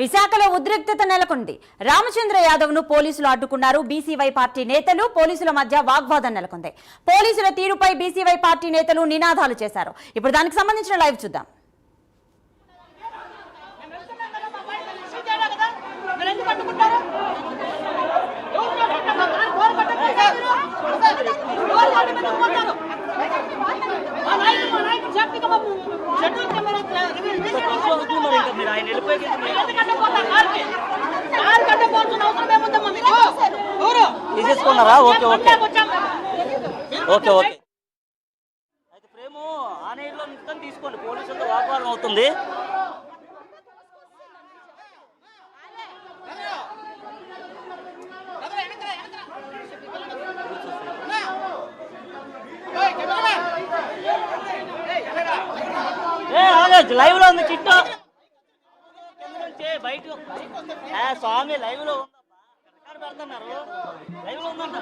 విశాఖలో ఉద్రిక్తత నెలకొంది. రామచంద్ర యాదవ్ ను పోలీసులు అడ్డుకున్నారు. బీసీవై పార్టీ నేతలు పోలీసుల మధ్య వాగ్వాదం నెలకొంది. పోలీసుల తీరుపై బీసీవై పార్టీ నేతలు నినాదాలు చేశారు. ఇప్పుడు దానికి సంబంధించిన లైవ్ చూద్దాం. తీసుకున్నారా? ఓకే ఓకే ఓకే ఓకే అయితే ప్రేమ ఆనేలో నిత్యం తీసుకోండి. పోలీసులతో వాగ్వాదం అవుతుంది. లైవ్ లో ఉంది చిట్టు బయట స్వామి లైవ్ లో పెడుతున్నారు. లైవ్ లో ఉందంట.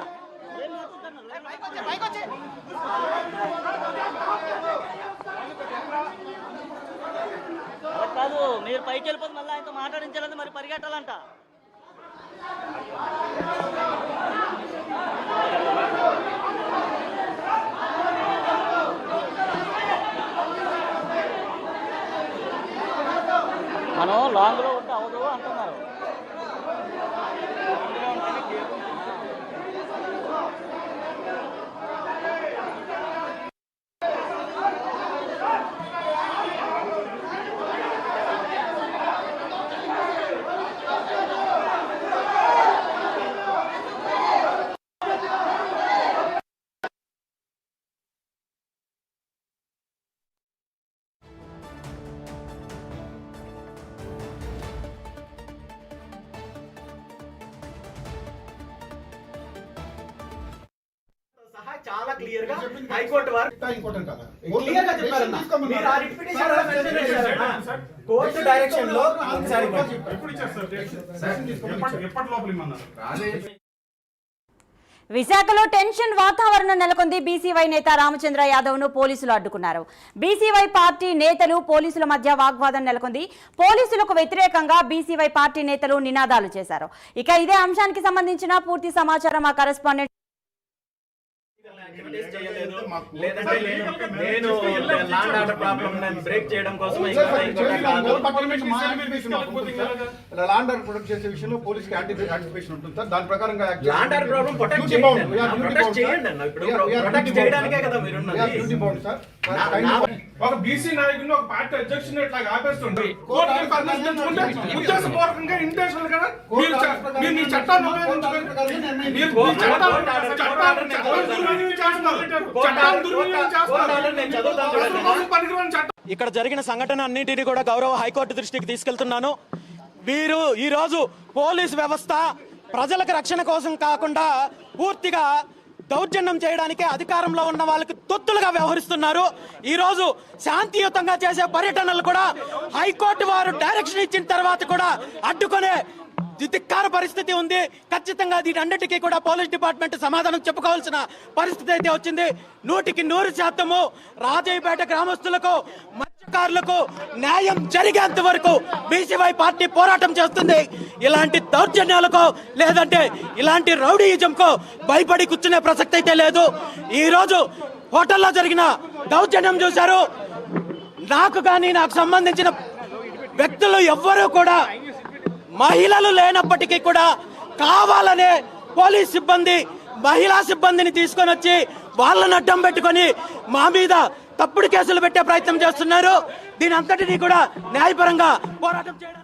కాదు మీరు పైకి వెళ్ళిపోతే మళ్ళీ ఆయనతో మాట్లాడించాలంటే మరి పరిగెట్టాలంట. మనం లాంగ్ లో ఉంటే అవదు అంటున్నారు. చాలా క్లియర్ గా హైకోర్టు వారు క్లియర్ గా చెప్పారన్న. మీరు ఆ రిట్ పిటిషన్ లో మెన్షన్ చేశారన్న. కోర్టు డైరెక్షన్ లో ఒకసారి ఎప్పుడు ఇచ్చారు సార్? ఎప్పటి లోపల ఇమ్మన్నారు? విశాఖలో టెన్షన్ వాతావరణం నెలకొంది. బీసీవై నేత రామచంద్ర యాదవ్ ను పోలీసులు అడ్డుకున్నారు. బీసీవై పార్టీ నేతలు పోలీసుల మధ్య వాగ్వాదం నెలకొంది. పోలీసులకు వ్యతిరేకంగా బీసీవై పార్టీ నేతలు నినాదాలు చేశారు. ఇక ఇదే అంశానికి సంబంధించిన పూర్తి సమాచారం మా కరెస్పాండెంట్ నేను లాండ్ ఆర్డర్ ప్రాబ్లం బ్రేక్ చేయడం కోసం లాండ్ ఆర్డర్ ప్రొటెక్ట్ చేసే విషయంలో పోలీస్ కి యాంటిసిపేషన్ ఉంటుంది సార్. దాని ప్రకారంగా లాండ్ ఆర్డర్ ప్రాబ్లం ప్రొటెక్ట్ చేయండి అన్న. ఇప్పుడు ప్రొటెక్ట్ చేయడానికే కదా మీరు డ్యూటీ బౌండ్ సార్. ఒక బీసీ నాయకుడిని ఒక పార్టీ అధ్యక్షుని ఇట్లా ఆపేస్తుంది. ఉద్దేశపూర్వకంగా ఇంటెన్షనల్ గా మీరు మీ చట్టాన్ని ఇక్కడ జరిగిన సంఘటన అన్నింటినీ కూడా గౌరవ హైకోర్టు దృష్టికి తీసుకెళ్తున్నాను. వీరు ఈరోజు పోలీసు వ్యవస్థ ప్రజలకు రక్షణ కోసం కాకుండా పూర్తిగా దౌర్జన్యం చేయడానికి అధికారంలో ఉన్న వాళ్ళకి తొత్తులుగా వ్యవహరిస్తున్నారు. ఈ రోజు శాంతియుతంగా చేసే పర్యటనలు కూడా హైకోర్టు వారు డైరెక్షన్ ఇచ్చిన తర్వాత కూడా అడ్డుకునే ధిక్కార పరిస్థితి ఉంది. ఖచ్చితంగా దీటన్నిటికీ కూడా పోలీస్ డిపార్ట్మెంట్ సమాధానం చెప్పుకోవాల్సిన పరిస్థితి అయితే వచ్చింది. 100% రాజయ్యపేట గ్రామస్తులకు మత్స్యకారులకు న్యాయం జరిగేంత వరకు బీసీవై పార్టీ పోరాటం చేస్తుంది. ఇలాంటి దౌర్జన్యాలకు లేదంటే ఇలాంటి రౌడీయిజంకు భయపడి కూర్చునే ప్రసక్తి అయితే లేదు. ఈ రోజు హోటల్లో జరిగిన దౌర్జన్యం చూశారు. నాకు కానీ నాకు సంబంధించిన వ్యక్తులు ఎవ్వరూ కూడా మహిళలు లేనప్పటికీ కూడా కావాలనే పోలీస్ సిబ్బంది మహిళా సిబ్బందిని తీసుకొని వచ్చి వాళ్ళని అడ్డం పెట్టుకొని మా మీద తప్పుడు కేసులు పెట్టే ప్రయత్నం చేస్తున్నారు. దీని అంతటినీ కూడా న్యాయపరంగా పోరాటం చేయడం